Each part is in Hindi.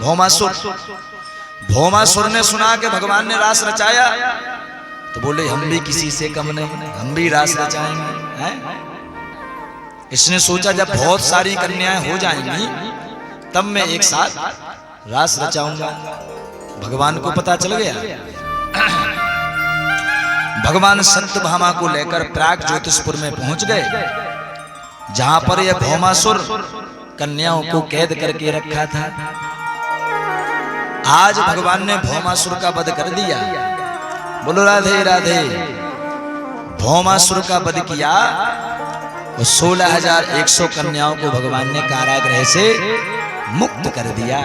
भौमासुर। भौमासुर ने सुना कि भगवान ने रास रचाया तो बोले हम भी किसी से कम नहीं, हम भी रास रचाएंगे हैं? इसने सोचा जब बहुत सारी कन्याएं हो जाएंगी तब मैं एक साथ रास रचाऊंगा। भगवान को पता चल गया। भगवान सत्यभामा को लेकर प्राग ज्योतिषपुर में पहुंच गए, जहां पर यह भौमासुर कन्याओं को कैद करके रखा था। आज भगवान ने भौमासुर का वध कर दिया। बोलो राधे राधे। भौमासुर का वध किया और 16,100 कन्याओं को भगवान ने कारागृह से मुक्त कर दिया।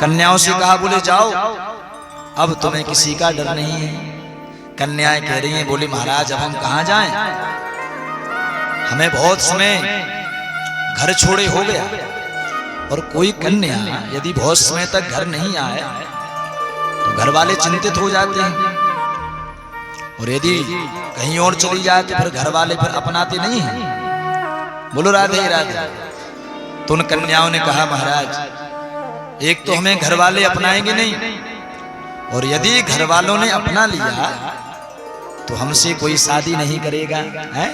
कन्याओं से कहा बोले जाओ, अब तुम्हें किसी का डर नहीं है। कन्याएं कह रही हैं बोले महाराज अब हम कहां जाएं, हमें बहुत समय घर छोड़े हो गया और कोई कन्या यदि बहुत समय तक घर नहीं आए तो घर वाले चिंतित हो जाते हैं, और यदि कहीं और चली जाए तो फिर घर वाले फिर अपनाते नहीं हैं। बोलो राधे राधे। तो उन कन्याओं ने कहा महाराज एक तो हमें घर वाले अपनाएंगे नहीं, और यदि घर वालों ने अपना लिया तो हमसे कोई शादी नहीं करेगा है?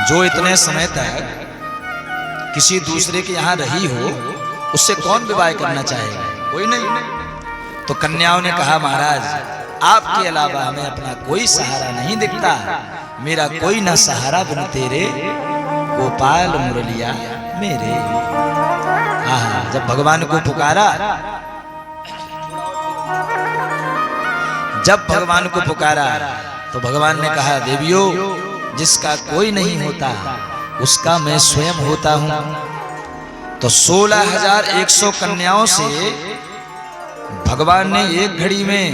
जो इतने समय तक किसी दूसरे के यहाँ रही हो उससे कौन विवाह करना चाहेगा? कोई नहीं। तो कन्याओं ने कहा महाराज आपके अलावा हमें अपना कोई सहारा नहीं दिखता, मेरा कोई ना सहारा बिन तेरे गोपाल मुरलिया मेरे। जब भगवान को पुकारा, जब भगवान को पुकारा तो भगवान ने कहा देवियों जिसका कोई नहीं होता उसका मैं स्वयं होता हूं। तो 16,100 कन्याओं से भगवान ने एक घड़ी में,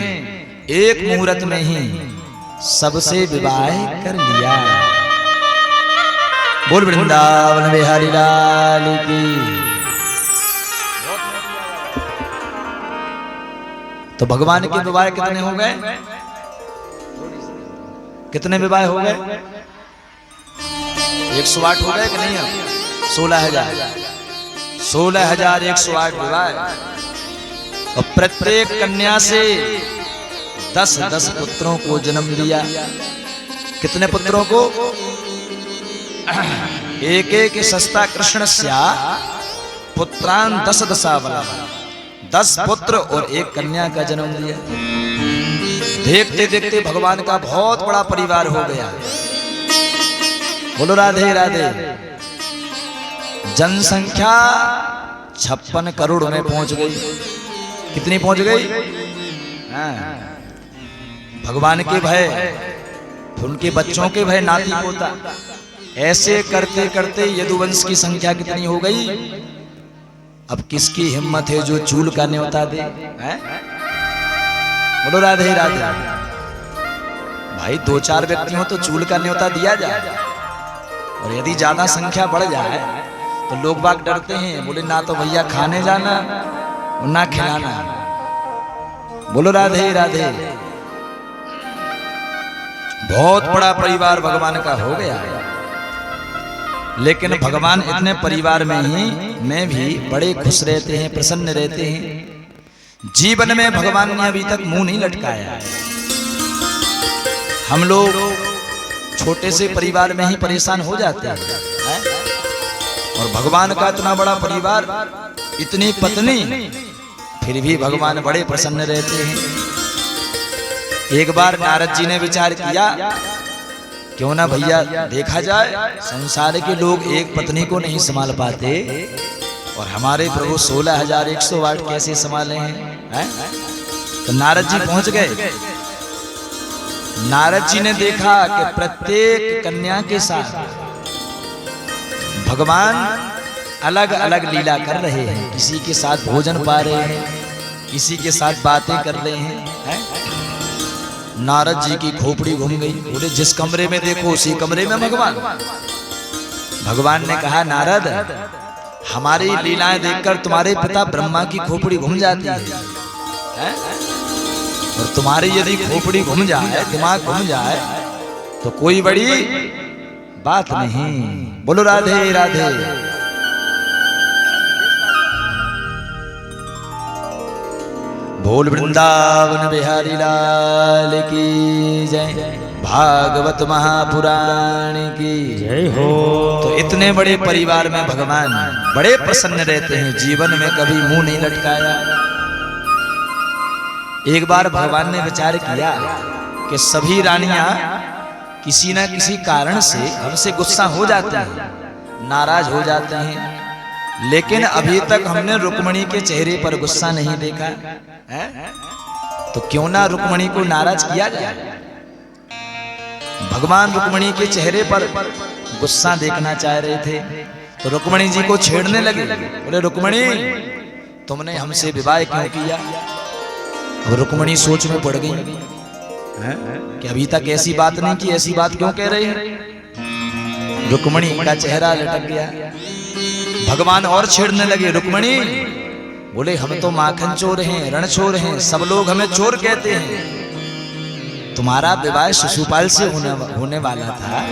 एक मुहूर्त में ही सबसे विवाह कर लिया। बोल वृंदावन बिहारी लाल की। तो भगवान के विवाह कितने हो गए? कितने विवाह हो गए? 108 हो गए कि नहीं? 16,000 16,108 विवाह। और प्रत्येक कन्या से 10-10 पुत्रों को जन्म दिया। कितने पुत्रों को? एक एक सस्ता कृष्ण स्या पुत्रान 10 वाला 10 पुत्र और एक कन्या का जन्म दिया। देखते देखते भगवान का बहुत बड़ा परिवार हो गया। बोलो राधे राधे। जनसंख्या 56 करोड़ में पहुंच गई। कितनी पहुंच गई? भगवान के भय, उनके बच्चों के भय, नाती पोता, ऐसे करते करते यदुवंश की संख्या कितनी हो गई? अब किसकी हिम्मत है जो चूल का न्योता दे? बोलो राधे राधे। भाई 2-4 व्यक्ति हो तो चूल का न्योता दिया जाए, और यदि ज्यादा संख्या बढ़ जाए तो लोग बाग डरते हैं, बोले ना तो भैया खाने जाना और ना खिलाना। बोलो राधे राधे। बहुत बड़ा परिवार भगवान का हो गया है, लेकिन भगवान इतने परिवार में ही में भी बड़े खुश रहते हैं, प्रसन्न रहते हैं। जीवन में भगवान ने अभी तक मुंह नहीं लटकाया। हम लोग छोटे से परिवार में ही परेशान हो जाते हैं, और भगवान का इतना बड़ा परिवार, इतनी पत्नी, फिर भी भगवान बड़े प्रसन्न रहते हैं। एक बार नारद जी ने विचार किया क्यों ना भैया देखा जाए, संसार के लोग एक पत्नी को नहीं संभाल पाते और हमारे प्रभु 16,108 कैसे संभाले हैं? तो नारद जी पहुंच गए। नारद जी ने देखा कि प्रत्येक कन्या के साथ भगवान अलग अलग लीला कर रहे हैं। किसी के साथ भोजन पा रहे हैं, किसी के साथ बातें कर रहे हैं। नारद जी की खोपड़ी घूम गई। बोले जिस कमरे में देखो उसी कमरे में भगवान। भगवान ने कहा नारद हमारी लीलाएं देखकर तुम्हारे पिता ब्रह्मा की खोपड़ी घूम जाती है, और तुम्हारी यदि खोपड़ी घूम जाए, दिमाग घूम जाए तो कोई बड़ी बात नहीं। बोलो राधे राधे। बोल वृंदावन बिहारी लाल की जय, भागवत महापुराण की जय हो। तो इतने बड़े परिवार में भगवान बड़े प्रसन्न रहते हैं, जीवन में कभी मुंह नहीं लटकाया। एक बार भगवान ने विचार किया कि सभी रानियां किसी न किसी कारण से हमसे गुस्सा हो जाते हैं, नाराज हो जाते हैं, लेकिन अभी तक हमने रुक्मणी के चेहरे पर गुस्सा नहीं देखा है? तो क्यों ना रुक्मणी को नाराज किया जाए। भगवान रुक्मणी के चेहरे पर गुस्सा देखना चाह रहे थे, तो रुक्मणी जी को छेड़ने लगे। बोले रुक्मणी तुमने हमसे विवाह क्यों किया। अब रुक्मणी सोच में पड़ गई कि अभी तक ऐसी बात नहीं की, ऐसी बात क्यों कह रही है। रुक्मणी का चेहरा लटक गया। भगवान और छेड़ने लगे। रुक्मणी बोले हम तो माखन चोर हैं, रण चोर हैं, सब लोग हमें चोर कहते हैं। तुम्हारा विवाह शिशुपाल से होने वाला था।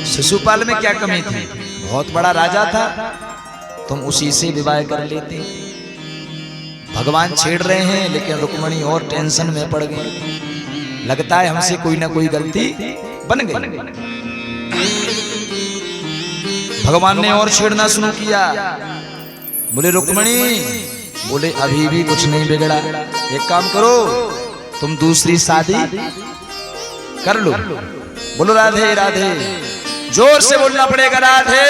शिशुपाल में क्या कमी थी, बहुत बड़ा राजा था, तुम उसी से विवाह कर लेते। भगवान छेड़ रहे हैं, लेकिन रुक्मणी और टेंशन में पड़ गई। लगता है हमसे कोई ना कोई गलती बन गई। भगवान ने और छेड़ना शुरू किया। बोले रुक्मणी, बोले अभी भी कुछ नहीं बिगड़ा, एक काम करो तुम दूसरी शादी कर लो। बोलो राधे राधे, जोर से बोलना पड़ेगा राधे।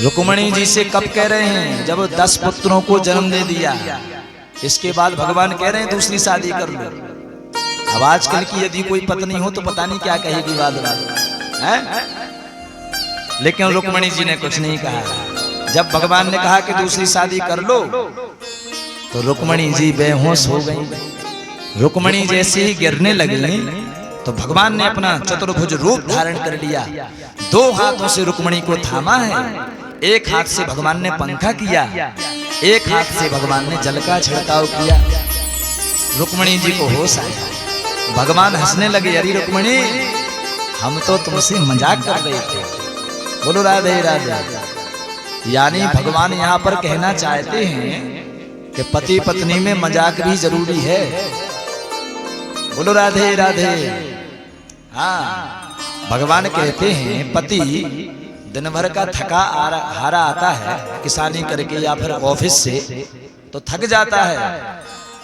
रुक्मणी जी से कब कह रहे हैं, जब 10 पुत्रों को जन्म दे दिया, इसके बाद भगवान कह रहे हैं दूसरी शादी कर लो। अब आजकल की यदि कोई पत्नी हो तो पता नहीं क्या कहेगी बाद में, लेकिन रुक्मणी जी ने कुछ नहीं कहा। जब भगवान ने कहा कि दूसरी शादी कर लो, तो रुक्मणी जी बेहोश हो गई। रुक्मणी जैसे ही गिरने लगी तो भगवान ने अपना चतुर्भुज रूप धारण कर लिया। 2 हाथों से रुक्मणी को थामा है, एक हाथ से भगवान ने पंखा किया, एक हाथ से भगवान ने जल का छिड़काव किया। रुक्मणी जी को होश आया। भगवान हंसने लगे, अरे रुक्मणी हम तो तुमसे मजाक कर रहे थे। बोलो राधे राधे। यानी भगवान यहाँ पर कहना चाहते हैं कि पति पत्नी में मजाक भी जरूरी है। बोलो राधे राधे। हाँ, भगवान कहते हैं पति दिन भर का थका हारा आता है किसानी करके या फिर ऑफिस से, तो थक जाता है,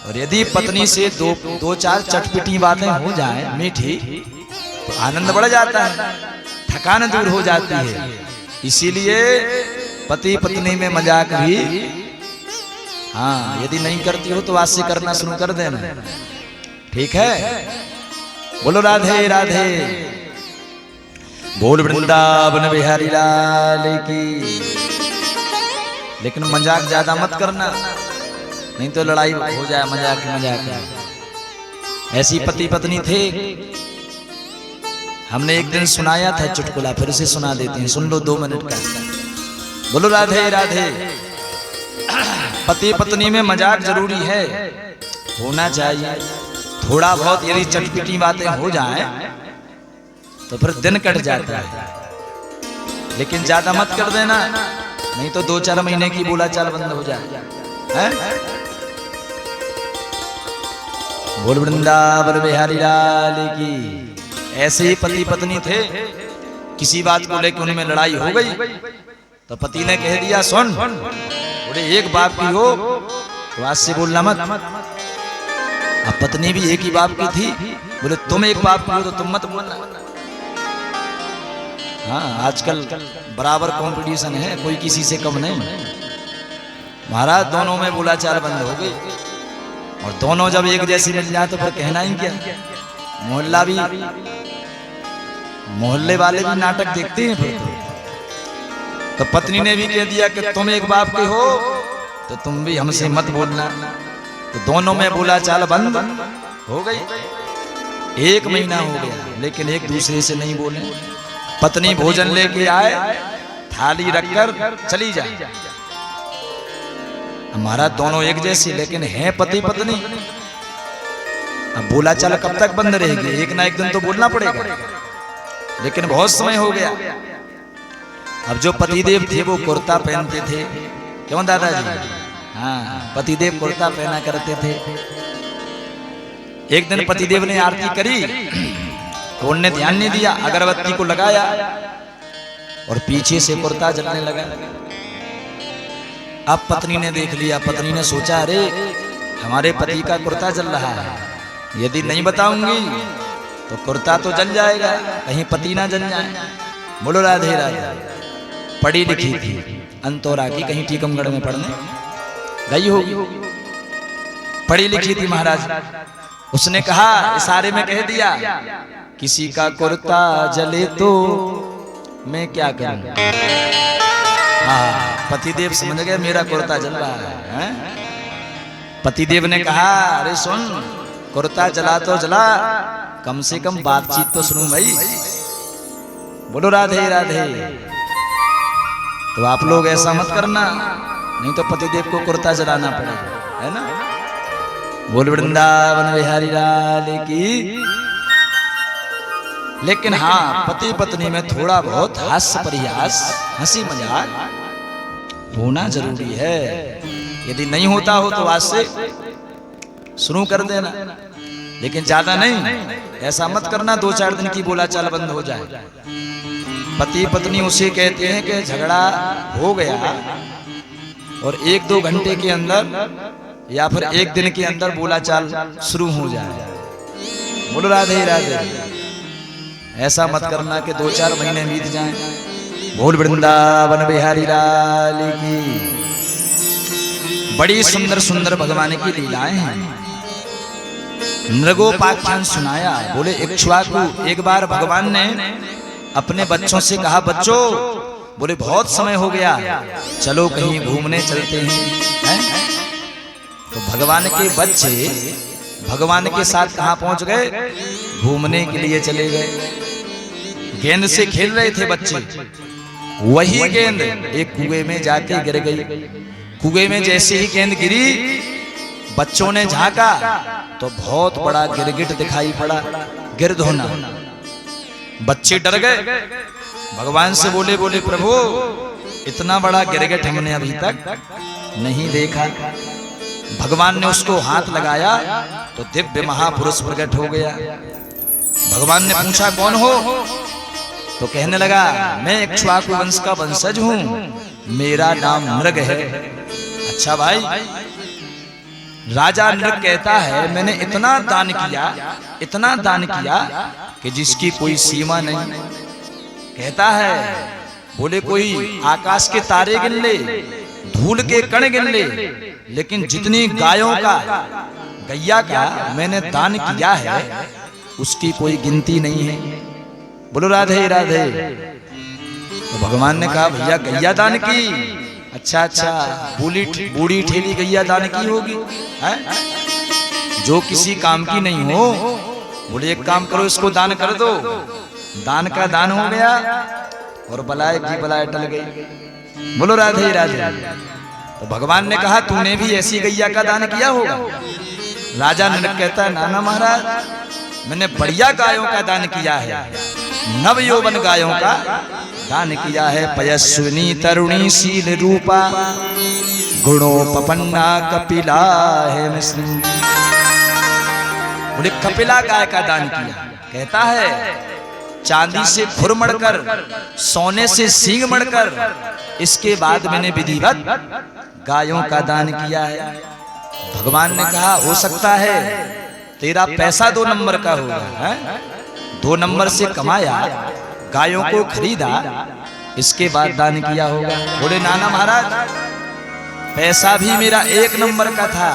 और यदि पत्नी से दो चार चटपटी बातें हो जाएं मीठी, तो आनंद बढ़ जाता है, थकान दूर हो जाती है। इसीलिए पति पत्नी में मजाक भी, हाँ, यदि नहीं करती हो तो आज से करना शुरू कर देना, ठीक है। बोलो राधे राधे। बोल वृंदावन बिहारी लाल की। लेकिन मजाक ज्यादा मत करना, नहीं तो लड़ाई हो जाए मजाक मजाक। ऐसी पति पत्नी थे। हमने एक दिन सुनाया था चुटकुला, फिर से सुना देते हैं, सुन लो 2 मिनट का। बोलो राधे राधे। पति पत्नी में मजाक जरूरी है, होना चाहिए। थोड़ा बहुत यदि चटपटी बातें हो जाएं तो फिर दिन कट जाता है, लेकिन ज्यादा मत कर देना, नहीं तो 2-4 महीने की बोलाचाल बंद हो जाए, हैं? बोल वृंदावन बिहारी लाल की। ऐसे ही पति पत्नी थे, किसी बात को लेकर उनमें लड़ाई हो गई, तो पति ने कह दिया सुन, बोले एक बाप की हो तो आज से बोलना मत। अब पत्नी भी एक ही बाप की थी, बोले तुम एक बाप की हो तो तुम मत बोलना। हाँ, आजकल बराबर कंपटीशन है, कोई किसी से कम नहीं। महाराज दोनों में बोलाचाल बंद हो गई, और दोनों जब एक जैसी मिल जाए तो फिर कहना ही क्या। मोहल्ले वाले भी नाटक देखते हैं फिर तो पत्नी ने भी कह दिया कि तुम एक बाप के हो तो तुम भी हमसे मत बोलना। तो दोनों में बोलाचाल बंद हो गई। 1 महीना हो गया, लेकिन एक दूसरे से नहीं बोले। पत्नी भोजन लेके आए, थाली रखकर चली जाए। हमारा दोनों एक जैसे, लेकिन हैं पति पत्नी। अब बोलाचाल कब तक बंद रहेगी, एक ना एक दिन तो बोलना पड़ेगा। लेकिन बहुत समय हो गया। अब जो पतिदेव थे वो कुर्ता पहनते थे, क्यों दादाजी? हाँ, पतिदेव कुर्ता पहना करते थे। एक दिन पतिदेव ने आरती करी तो उन्होंने ध्यान नहीं दिया, अगरबत्ती को लगाया और पीछे से कुर्ता जलने लगा। अब पत्नी ने देख लिया, पत्नी ने सोचा अरे हमारे पति का कुर्ता जल रहा है, यदि नहीं बताऊंगी तो कुर्ता तो जल जाएगा, कहीं पति ना जल जाए। बोलो राधे राधे। पढ़ी लिखी थी, अंतोरा की, कहीं टीकमगढ़ में पढ़ने गई होगी, पढ़ी लिखी थी महाराज। उसने कहा, इशारे में कह दिया, किसी का कुर्ता जले तो मैं क्या करूं। हाँ, पतिदेव समझ गए मेरा कुर्ता जल रहा है। पतिदेव ने कहा, अरे सुन, कुर्ता जला तो जला, कम से कम बातचीत तो सुनूं भाई। बोलो राधे राधे। तो आप लोग ऐसा मत करना, नहीं तो पतिदेव को कुर्ता जलाना पड़ेगा, है ना। बोल वृंदावन बिहारी लाल की। लेकिन हाँ, पति पत्नी में थोड़ा बहुत हास्य परिहास, हंसी मजाक होना जरूरी है। यदि नहीं होता हो तो आज से शुरू कर देना, लेकिन ज्यादा नहीं। ऐसा मत करना 2-4 दिन की बोलाचाल बंद हो जाए। पति पत्नी उसे कहते हैं कि झगड़ा हो गया और 1-2 घंटे के अंदर या फिर 1 दिन के अंदर बोलाचाल शुरू हो जाए। बोलो राधे राधे। ऐसा मत करना कि 2-4 महीने बीत जाएं। बोल वृंदावन बिहारी लाल की। बड़ी सुंदर सुंदर भगवान की लीलाएं हैं। नृगोपाख्यान सुनाया। बोले इक्ष्वाकु, एक बार भगवान ने अपने बच्चों से कहा, बच्चों, बोले बहुत समय हो गया, चलो कहीं घूमने चलते हैं। तो भगवान के बच्चे भगवान के साथ कहां पहुंच गए? घूमने के लिए चले गए। गेंद से खेल रहे थे बच्चे, वही गेंद एक कुएं में जाके गिर गई। कुएं में जैसे ही गेंद गिरी, बच्चों ने झांका तो बहुत बड़ा गिरगिट दिखाई पड़ा, गिरधोना। बच्चे डर गए, भगवान से बोले, प्रभु इतना बड़ा गिरगिट हमने अभी तक नहीं देखा। भगवान ने उसको हाथ लगाया तो दिव्य महापुरुष प्रकट हो गया। भगवान ने पूछा, कौन हो? तो कहने लगा, मैं इक्ष्वाकु वंश का वंशज हूं, मेरा नाम नृग है। अच्छा भाई, राजा नृग कहता है मैंने इतना दान किया कि जिसकी कोई सीमा नहीं। कहता है, बोले कोई आकाश के तारे गिन ले, धूल के कण गिन ले, लेकिन जितनी गायों का, गैया का मैंने दान किया है उसकी कोई गिनती नहीं है। बोलो राधे राधे। तो भगवान ने कहा, भैया गैया दान की? अच्छा, बूढ़ी ठेली गैया दान की होगी, है? जो किसी काम की नहीं हो। बोले एक काम करो, इसको दान कर दो। दान का दान हो गया और बलाए की बलाए टल गई। बोलो राधे राधे। तो भगवान ने कहा, तूने भी ऐसी गैया का दान किया होगा? राजा ने कहता है, नाना महाराज, मैंने बढ़िया गायों का दान किया है, नव यौवन गायों का दान किया है। पयस्विनी तरुणी शील रूपा, गुणोपपन्ना कपिला है मिश्री। बोले कपिला गाय का दान किया। कहता है, चांदी से खुर मड़कर, सोने से सींग मड़कर, इसके बाद मैंने विधिवत गायों का दान किया है। भगवान ने कहा, हो सकता है तेरा पैसा 2 नंबर का होगा, है? 2 नंबर से कमाया, गायों को खरीदा, इसके बाद दान किया होगा। बोले नाना महाराज, पैसा भी मेरा 1 नंबर का था।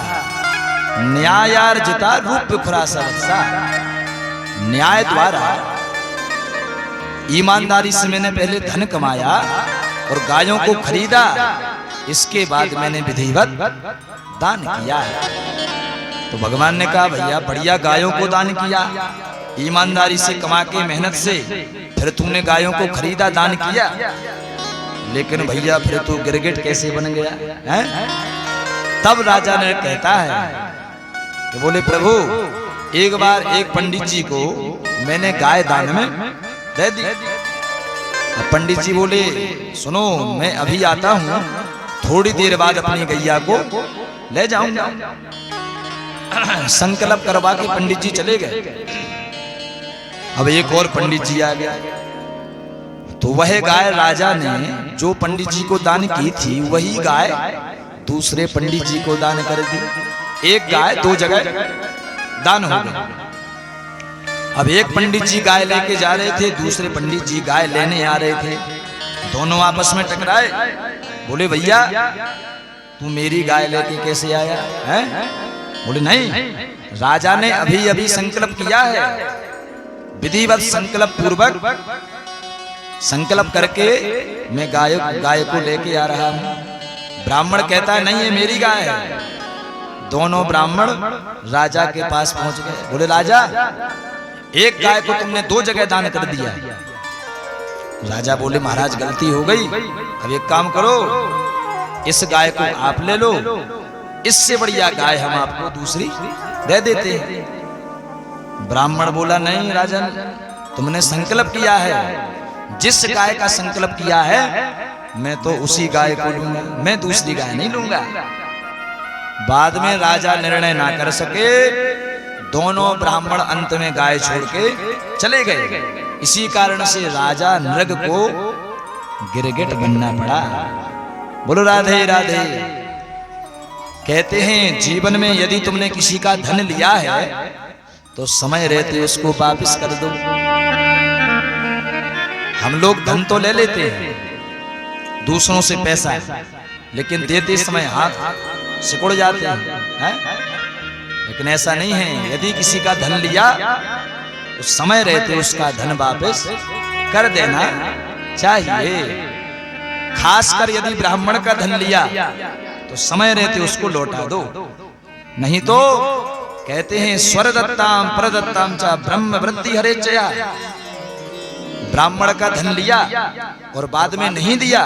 न्यायार्जिता रूप खुरासा, न्याय द्वारा ईमानदारी से मैंने पहले धन कमाया और गायों को खरीदा, इसके बाद मैंने विधिवत दान किया है। तो भगवान ने कहा, भैया बढ़िया गायों को दान किया, ईमानदारी से कमा के मेहनत से, फिर तूने गायों को खरीदा, दान किया, लेकिन भैया फिर तू गिरगिट कैसे बन गया है? तब राजा ने कहता है कि बोले प्रभु, एक बार एक पंडित जी को मैंने गाय दान में दे दी। पंडित जी बोले, सुनो मैं अभी आता हूँ, थोड़ी देर बाद अपनी गैया को ले जाऊंगा। संकल्प करवा के पंडित जी चले गए। अब एक और पंडित जी आ गया, तो वह गाय राजा ने जो पंडित जी को दान की थी वही गाय दूसरे पंडित जी को दान कर दी। एक गाय दो जगह दान हो गई। अब एक पंडित जी गाय लेके जा रहे थे, दूसरे पंडित जी गाय लेने आ रहे थे। दोनों आपस में टकराए। बोले भैया तू मेरी गाय लेके कैसे आया है? बोले नहीं, राजा ने अभी अभी संकल्प किया है, विधिवत संकल्प पूर्वक संकल्प करके मैं गाय को लेके आ रहा हूं। ब्राह्मण कहता है नहीं ये मेरी गाय है। दोनों ब्राह्मण राजा के पास पहुंच गए। बोले राजा एक गाय को तुमने दो जगह दान कर दिया। राजा बोले महाराज गलती हो गई, अब एक काम करो, इस गाय को आप ले लो, इससे बढ़िया गाय हम आपको दूसरी दे देते हैं। ब्राह्मण बोला नहीं राजन, तुमने संकल्प किया है, जिस गाय का संकल्प किया है मैं तो उसी गाय को लूंगा, मैं दूसरी गाय नहीं लूंगा। बाद में राजा निर्णय ना कर सके, दोनों ब्राह्मण अंत में गाय छोड़ के चले गए। इसी कारण से राजा नृग को गिरगिट बनना पड़ा। बोलो राधे राधे। कहते हैं जीवन में यदि तुमने किसी का धन लिया है तो समय रहते उसको वापस कर दो। हम लोग धन तो ले लेते हैं दूसरों से पैसा, लेकिन देते समय हाथ सिकुड़ जाते हैं। लेकिन ऐसा नहीं है, यदि किसी का धन लिया तो समय रहते उसका धन वापस कर देना चाहिए। खासकर यदि ब्राह्मण का धन लिया तो समय रहते उसको लौटा दो, नहीं तो कहते हैं स्वर दत्ताम प्रदत्ताम चा ब्रह्म वृत्ति हरेचया। ब्राह्मण का धन लिया और बाद में नहीं दिया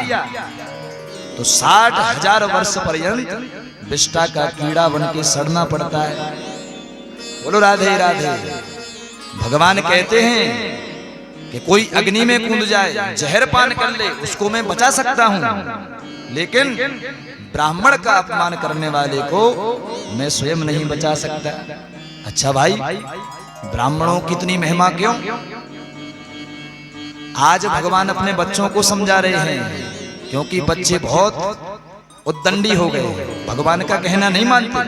तो 60,000 वर्ष पर्यंत विष्टा का कीड़ा बन के सड़ना पड़ता है। बोलो राधे राधे। भगवान कहते हैं कि कोई अग्नि में कूद जाए, जहर पान कर ले, उसको मैं बचा सकता हूं, लेकिन ब्राह्मण का अपमान करने वाले को मैं स्वयं नहीं बचा सकता। अच्छा भाई, ब्राह्मणों की इतनी महिमा क्यों? आज भगवान अपने बच्चों को समझा रहे हैं, क्योंकि बच्चे बहुत उद्दंडी हो गए, भगवान का कहना नहीं मानते।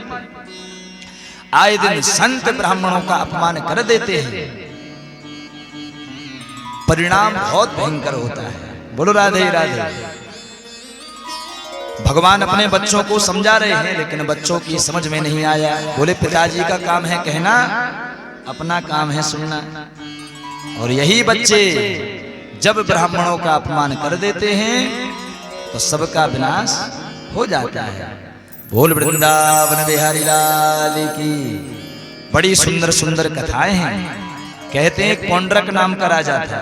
आए दिन संत ब्राह्मणों का अपमान कर देते हैं, परिणाम बहुत भयंकर होता है। बोलो राधे राधे। भगवान अपने बच्चों को समझा रहे हैं, लेकिन बच्चों की समझ में नहीं आया। बोले पिताजी का काम है कहना, अपना काम है सुनना। और यही बच्चे जब ब्राह्मणों का अपमान कर देते हैं तो सबका विनाश हो जाता है। बोल वृंदावन बिहारी लाल की। बड़ी सुंदर सुंदर कथाएं हैं। कहते हैं एक पौंड्रक नाम का राजा था,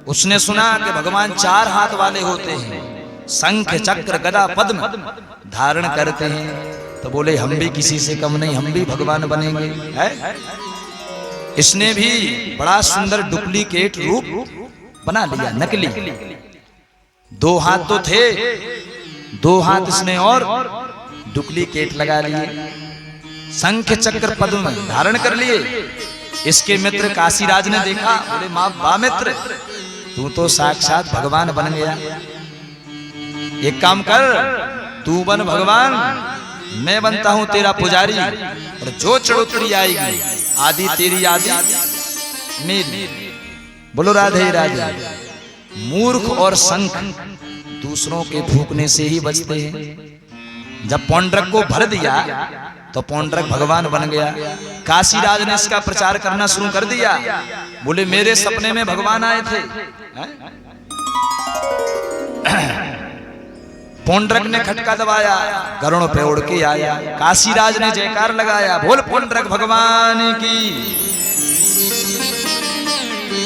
उसने सुना कि भगवान 4 हाथ वाले होते हैं, शंख चक्र गदा पद्म धारण करते हैं। तो बोले हम भी किसी से कम नहीं, हम भी भगवान बनेंगे। है? इसने भी बड़ा सुंदर डुप्लीकेट रूप बना लिया, नकली। 2 हाथ तो थे, 2 हाथ इसने और डुप्लीकेट लगा लिए, शंख चक्र पद्म धारण कर लिए। इसके मित्र काशीराज ने देखा, बोले वाह मित्र, तू तो साक्षात भगवान बन गया। एक काम कर, तू बन भगवान, मैं बनता हूं तेरा पुजारी, और जो चढ़ोतरी आएगी आदि तेरी आदि मेरी। बोलो राधे राधे। मूर्ख और शंख दूसरों के फूकने से ही बचते हैं। जब पौंड्रक को भर दिया तो पौंड्रक भगवान बन गया। काशीराज ने इसका प्रचार करना शुरू कर दिया। बोले मेरे सपने में भगवान आए थे। पौंड्रक ने खटका दबाया, गरुड़ पे उड़ के आया। काशीराज ने जयकार लगाया, बोल पौंड्रक भगवान की।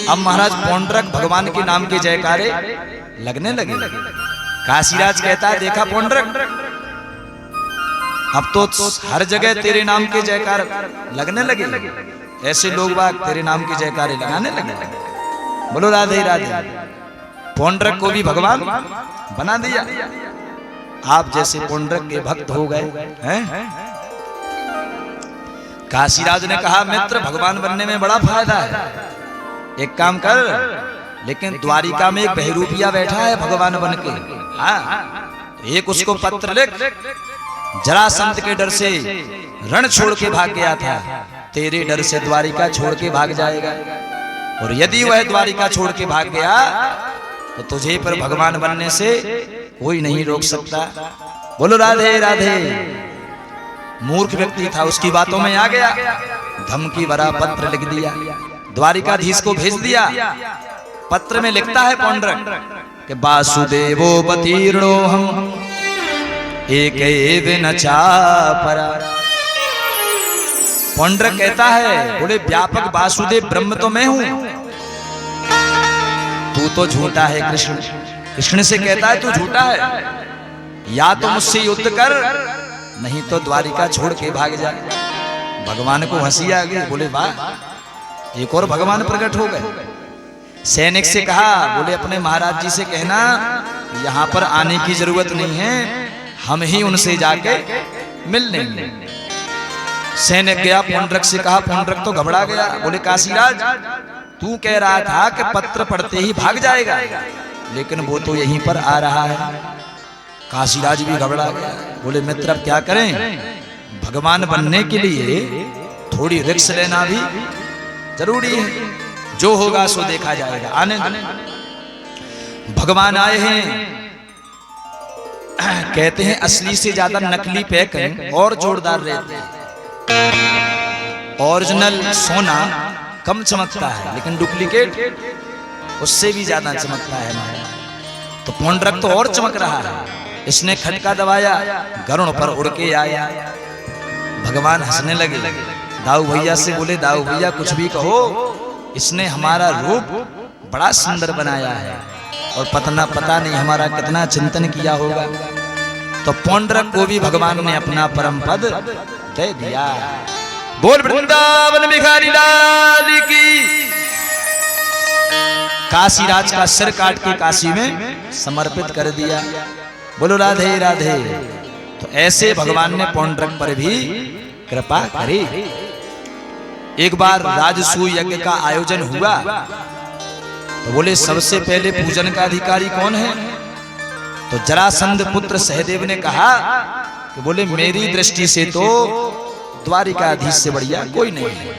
अब महाराज पौंड्रक भगवान के नाम के जयकारे लगने लगे। काशीराज कहता है देखा पौंड्रक, अब तो हर जगह तेरे नाम के जयकार लगने लगे, ऐसे लोग बाग तेरे नाम के जयकारे लगाने लगे। बोलो राधे राधे। पौंड्रक को भी भगवान बना दिया। आप जैसे पुंडरक के भक्त हो गए हैं। काशीराज ने कहा मित्र, भगवान बनने में बड़ा फायदा है, एक काम कर, लेकिन द्वारिका में एक बहरूपिया बैठा है भगवान बन के, हाँ, तो एक उसको पत्र लिख, जरासंध के डर से रण छोड़ के भाग गया था, तेरे डर से द्वारिका छोड़ के भाग जाएगा, और यदि वह द्वारिका छोड़ के भाग गया तो तुझे पर भगवान बनने से कोई नहीं रोक सकता। बोलो राधे राधे। मूर्ख व्यक्ति था, उसकी बातों में आ गया, धमकी भरा पत्र लिख दिया, द्वारिकाधीश को भेज दिया। पत्र में लिखता है पुंडरक कि वासुदेवो बतीर्णो हम एक न चापरा। पुंडरक कहता है, बोले व्यापक वासुदेव ब्रह्म तो मैं हूं, तू तो झूठा है कृष्ण। कृष्ण से कहता है तू झूठा है, या तो मुझसे युद्ध कर, नहीं तो द्वारिका छोड़ के भाग जा। भगवान को हंसी आ गई, बोले वाह, एक और भगवान प्रकट हो गए। सैनिक से कहा, बोले अपने महाराज जी से कहना यहाँ पर आने की जरूरत नहीं है, हम ही उनसे जाके मिल लेंगे। सैनिक गया, पुंडरक से कहा, पुंडरक तो घबरा गया, बोले काशीराज तू कह रहा था कि पत्र पढ़ते ही भाग जाएगा, लेकिन वो तो यहीं पर आ रहा है। काशीराज भी घबरा गया, बोले मित्र अब क्या करें, भगवान बनने के लिए थोड़ी रिस्क लेना भी जरूरी है, जो होगा सो देखा जाएगा, आने भगवान आए हैं। कहते हैं असली से ज्यादा नकली पैक और जोरदार रहते हैं। ओरिजिनल सोना कम चमकता है, लेकिन डुप्लीकेट उससे भी ज्यादा चमकता है। तो पुंडरक तो और चमक रहा है। इसने खटका दबाया, गरुड़ पर उड़ के आया। भगवान हंसने लगे, दाऊ भैया से बोले, दाऊ भैया कुछ भी कहो, इसने हमारा रूप बड़ा सुंदर बनाया है, और पता नहीं हमारा कितना चिंतन किया होगा। तो पुंडरक को भी भगवान ने अपना परम पद दे दिया। बोल वृंदावन बिहारी लाल की। काशीराज का सिर काट के काशी में समर्पित कर दिया। बोलो राधे राधे। तो ऐसे भगवान ने पुंडरक पर भी कृपा करी। एक बार राजसूय यज्ञ का आयोजन हुआ, तो बोले सबसे पहले पूजन का अधिकारी कौन है? तो जरासंध पुत्र सहदेव ने कहा कि बोले मेरी दृष्टि से तो द्वारिकाधीश से बढ़िया कोई नहीं है,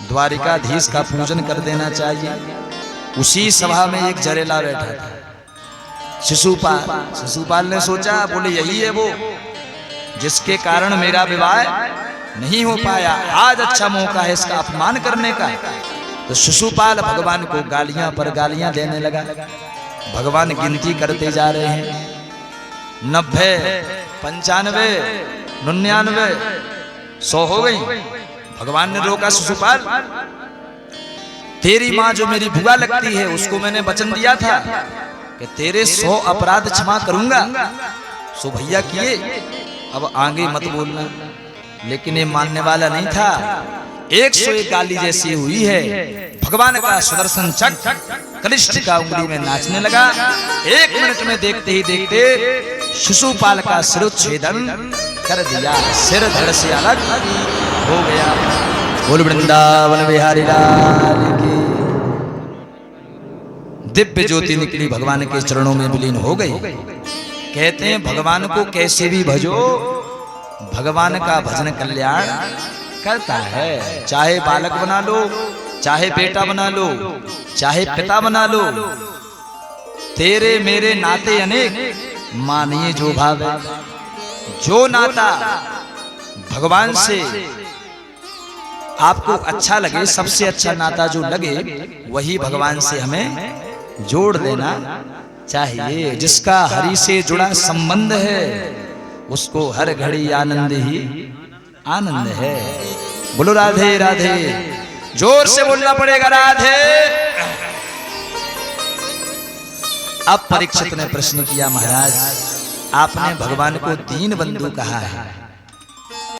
द्वारिकाधीश का पूजन कर देना चाहिए। उसी सभा में एक जरेला बैठा था, शिशुपाल। शिशुपाल ने सोचा, बोले यही है वो जिसके कारण मेरा विवाह नहीं हो पाया, आज अच्छा मौका है इसका अपमान करने का। तो शिशुपाल भगवान को गालियां पर गालियां देने लगा। भगवान गिनती करते जा रहे हैं, 90, 95, 99, 100 हो गई। भगवान ने रोका, शिशुपाल तेरी माँ जो मेरी बुआ लगती है उसको मैंने वचन दिया था कि तेरे 100 अपराध क्षमा करूंगा, सो भैया किए, अब आगे मत बोलना। लेकिन ये मानने वाला नहीं था। 101 गाली जैसी हुई है। भगवान का सुदर्शन चक्र कनिष्ठ का उंगली में नाचने लगा। 1 मिनट में देखते ही देखते शिशुपाल का सिरोच्छेदन कर दिया, सिर धड़ से अलग हो गया। बोल वृंदावन बिहारी लाल की। दिव्य ज्योति निकली, भगवान के चरणों में विलीन हो गई। कहते हैं भगवान को कैसे भी भजो, भगवान का भजन कल्याण करता है। चाहे बालक बना लो, चाहे बेटा बना लो, चाहे पिता बना लो, तेरे मेरे नाते अनेक, मानिए जो भाव है। जो नाता भगवान से आपको अच्छा लगे, सबसे अच्छा नाता जो लगे, वही भगवान से हमें जोड़ देना चाहिए। जिसका हरि से जुड़ा संबंध है उसको हर घड़ी आनंद ही आनंद है। बोलो राधे राधे। जोर से बोलना पड़ेगा राधे। अब परीक्षित ने प्रश्न किया, महाराज आपने भगवान को दीन बंधु कहा है,